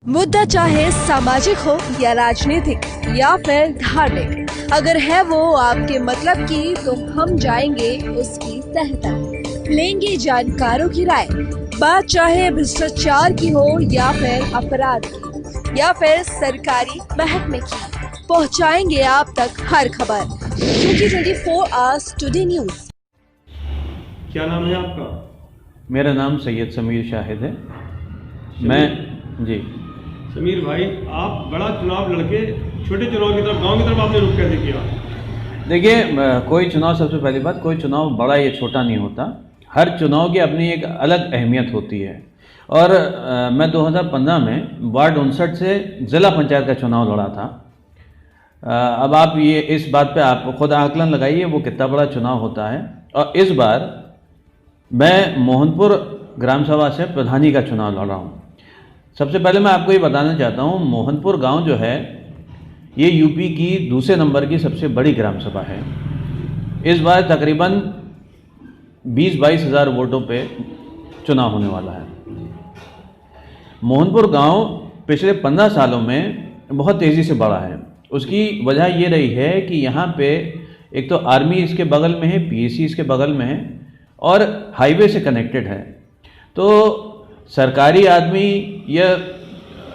मुद्दा चाहे सामाजिक हो या राजनीतिक या फिर धार्मिक, अगर है वो आपके मतलब की तो हम जाएंगे उसकी सहायता, लेंगे जानकारों की राय। बात चाहे भ्रष्टाचार की हो या फिर अपराध की या फिर सरकारी महकमे की, पहुंचाएंगे आप तक हर खबर, क्योंकि 24 आवर्स टुडे न्यूज। क्या नाम है आपका? मेरा नाम सैयद समीर शाहिद है। मैं जी समीर भाई, आप बड़ा चुनाव लड़के छोटे चुनाव की तरफ, गांव की तरफ आपने रुख कैसे किया? देखिए, कोई चुनाव, सबसे पहली बात, कोई चुनाव बड़ा या छोटा नहीं होता। हर चुनाव की अपनी एक अलग अहमियत होती है। और मैं 2015 में वार्ड 59 से ज़िला पंचायत का चुनाव लड़ा था। अब आप ये इस बात पे आप खुद आकलन लगाइए वो कितना बड़ा चुनाव होता है। और इस बार मैं मोहनपुर ग्राम सभा से प्रधानी का चुनाव लड़ रहा हूँ। सबसे पहले मैं आपको ये बताना चाहता हूँ, मोहनपुर गांव जो है ये यूपी की दूसरे नंबर की सबसे बड़ी ग्राम सभा है। इस बार तकरीबन 20-22 हज़ार वोटों पे चुनाव होने वाला है। मोहनपुर गांव पिछले 15 सालों में बहुत तेज़ी से बढ़ा है। उसकी वजह ये रही है कि यहाँ पे एक तो आर्मी इसके बगल में है, पीएसी इसके बगल में है और हाईवे से कनेक्टेड है। तो सरकारी आदमी या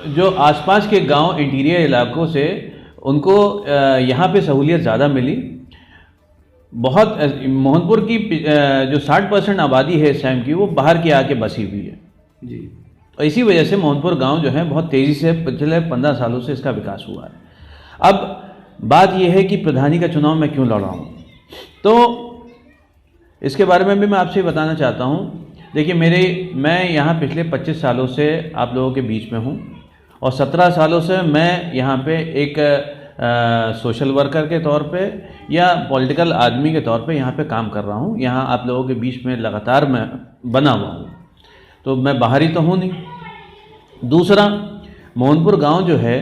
जो आसपास के गांव इंटीरियर इलाकों से उनको यहाँ पे सहूलियत ज़्यादा मिली। बहुत मोहनपुर की जो 60% आबादी है इस टाइम की, वो बाहर की आके बसी हुई है जी। और इसी वजह से मोहनपुर गांव जो है बहुत तेज़ी से पिछले 15 सालों से इसका विकास हुआ है। अब बात यह है कि प्रधानी का चुनाव मैं क्यों लड़ रहा हूँ, तो इसके बारे में भी मैं आपसे बताना चाहता हूँ। देखिए, मैं यहाँ पिछले 25 सालों से आप लोगों के बीच में हूँ और 17 सालों से मैं यहाँ पे एक सोशल वर्कर के तौर पे या पॉलिटिकल आदमी के तौर पे यहाँ पे काम कर रहा हूँ। यहाँ आप लोगों के बीच में लगातार मैं बना हुआ हूँ, तो मैं बाहरी तो हूँ नहीं। दूसरा, मोहनपुर गांव जो है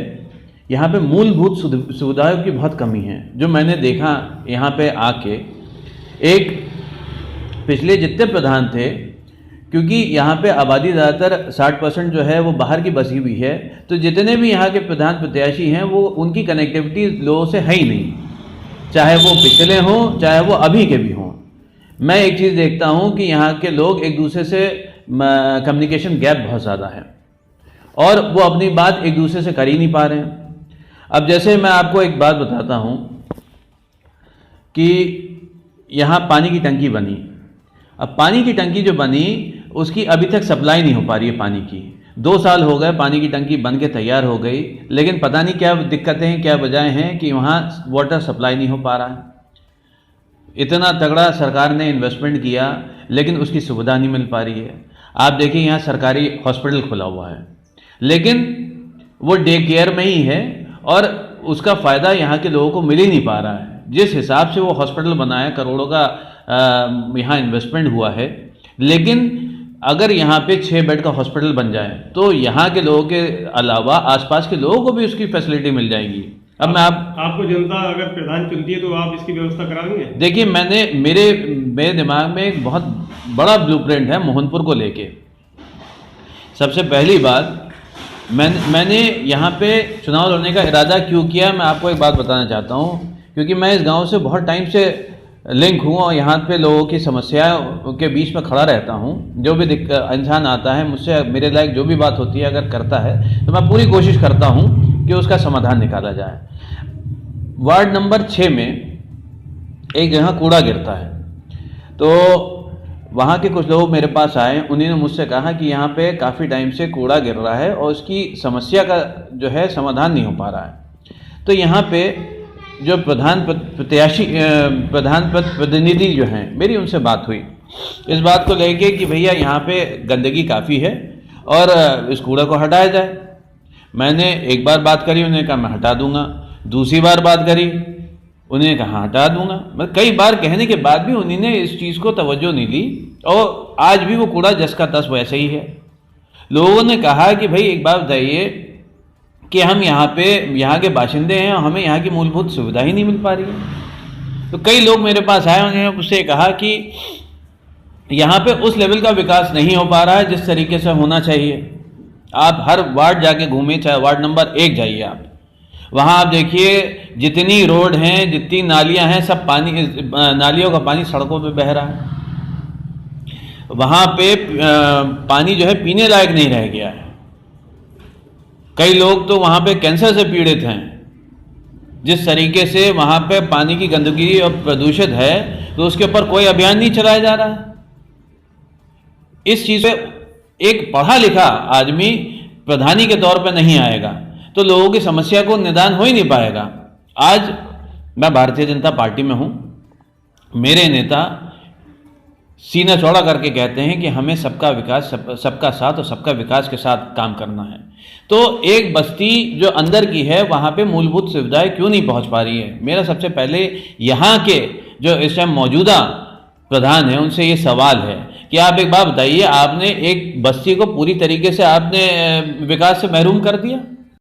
यहाँ पे मूलभूत सुविधाओं की बहुत कमी है। जो मैंने देखा यहाँ पे आके, एक पिछले जितने प्रधान थे, क्योंकि यहाँ पे आबादी ज़्यादातर 60% जो है वो बाहर की बसी हुई है, तो जितने भी यहाँ के प्रधान प्रत्याशी हैं वो उनकी कनेक्टिविटी लोगों से है ही नहीं, चाहे वो पिछले हों चाहे वो अभी के भी हों। मैं एक चीज़ देखता हूँ कि यहाँ के लोग एक दूसरे से कम्युनिकेशन गैप बहुत ज़्यादा है और वो अपनी बात एक दूसरे से कर ही नहीं पा रहे हैं। अब जैसे मैं आपको एक बात बताता हूँ कि यहाँ पानी की टंकी बनी। अब पानी की टंकी जो बनी उसकी अभी तक सप्लाई नहीं हो पा रही है पानी की। 2 साल हो गए, पानी की टंकी बन के तैयार हो गई, लेकिन पता नहीं क्या दिक्कतें हैं, क्या वजह हैं कि वहाँ वाटर सप्लाई नहीं हो पा रहा है। इतना तगड़ा सरकार ने इन्वेस्टमेंट किया लेकिन उसकी सुविधा नहीं मिल पा रही है। आप देखिए, यहाँ सरकारी हॉस्पिटल खुला हुआ है लेकिन वो डे केयर में ही है और उसका फ़ायदा यहाँ के लोगों को मिल ही नहीं पा रहा है। जिस हिसाब से वो हॉस्पिटल बनाया, करोड़ों का यहाँ इन्वेस्टमेंट हुआ है, लेकिन अगर यहाँ पे 6 बेड का हॉस्पिटल बन जाए तो यहाँ के लोगों के अलावा आसपास के लोगों को भी उसकी फैसिलिटी मिल जाएगी। अब मैं आपको जनता अगर प्रधान चुनती है तो आप इसकी व्यवस्था करा देंगे? देखिए, मेरे दिमाग में एक बहुत बड़ा ब्लूप्रिंट है मोहनपुर को लेके। सबसे पहली बात, मैंने यहाँ पे चुनाव लड़ने का इरादा क्यों किया, मैं आपको एक बात बताना चाहता हूँ। क्योंकि मैं इस गांव से बहुत टाइम से लिंक हूँ और यहाँ पे लोगों की समस्याओं के बीच में खड़ा रहता हूँ। जो भी इंसान आता है मुझसे, मेरे लायक जो भी बात होती है अगर करता है तो मैं पूरी कोशिश करता हूँ कि उसका समाधान निकाला जाए। वार्ड नंबर 6 में एक जगह कूड़ा गिरता है, तो वहाँ के कुछ लोग मेरे पास आए। उन्होंने मुझसे कहा कि यहाँ पे काफ़ी टाइम से कूड़ा गिर रहा है और उसकी समस्या का जो है समाधान नहीं हो पा रहा है। तो यहाँ पे जो प्रधान प्रतिनिधि जो हैं, मेरी उनसे बात हुई इस बात को लेके कि भैया यहाँ पे गंदगी काफ़ी है और इस कूड़ा को हटाया जाए। मैंने एक बार बात करी, उन्होंने कहा मैं हटा दूंगा। दूसरी बार बात करी, उन्होंने कहा हटा दूंगा। मतलब कई बार कहने के बाद भी उन्होंने इस चीज़ को तवज्जो नहीं दी और आज भी वो कूड़ा जस का तस वैसे ही है। लोगों ने कहा कि भाई एक बात बताइए कि हम यहाँ के बाशिंदे हैं और हमें यहाँ की मूलभूत सुविधा ही नहीं मिल पा रही है। तो कई लोग मेरे पास आए, उन्होंने मुझसे कहा कि यहाँ पे उस लेवल का विकास नहीं हो पा रहा है जिस तरीके से होना चाहिए। आप हर वार्ड जाके घूमे, चाहे वार्ड नंबर 1 जाइए आप, वहाँ आप देखिए जितनी रोड हैं, जितनी नालियाँ हैं, सब पानी, नालियों का पानी सड़कों पे बह रहा है। वहाँ पे पानी जो है पीने लायक नहीं रह गया है। कई लोग तो वहाँ पे कैंसर से पीड़ित हैं। जिस तरीके से वहाँ पे पानी की गंदगी और प्रदूषित है, तो उसके ऊपर कोई अभियान नहीं चलाया जा रहा है। इस चीज़ पे एक पढ़ा लिखा आदमी प्रधानी के तौर पे नहीं आएगा तो लोगों की समस्या को निदान हो ही नहीं पाएगा। आज मैं भारतीय जनता पार्टी में हूँ, मेरे नेता सीना चौड़ा करके कहते हैं कि हमें सबका विकास, सबका साथ और सबका विकास के साथ काम करना है। तो एक बस्ती जो अंदर की है, वहाँ पे मूलभूत सुविधाएं क्यों नहीं पहुँच पा रही है? मेरा सबसे पहले यहाँ के जो इस टाइम मौजूदा प्रधान है उनसे ये सवाल है कि आप एक बात बताइए, आपने एक बस्ती को पूरी तरीके से आपने विकास से महरूम कर दिया?